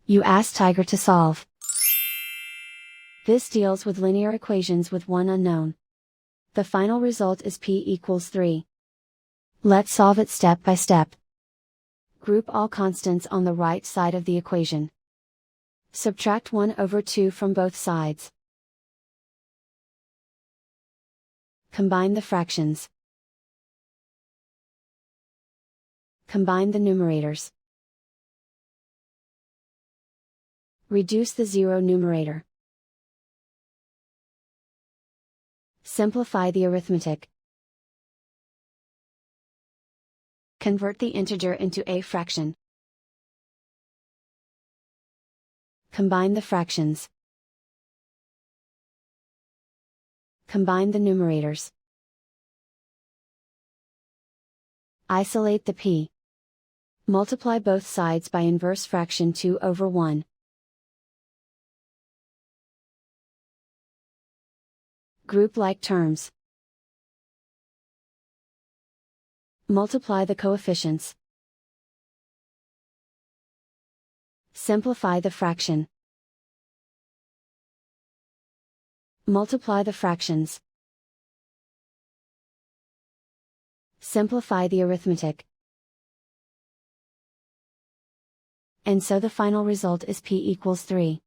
You ask Tiger to solve. This deals with linear equations with one unknown. The final result is p equals 3. Let's solve it step by step. Group all constants on the right side of the equation. Subtract 1 over 2 from both sides. Combine the fractions. Combine the numerators. Reduce the zero numerator. Simplify the arithmetic. Convert the integer into a fraction. Combine the fractions. Combine the numerators. Isolate the p. Multiply both sides by inverse fraction 2 over 1. Group like terms. Multiply the coefficients. Simplify the fraction. Multiply the fractions. Simplify the arithmetic. And so the final result is p equals 3.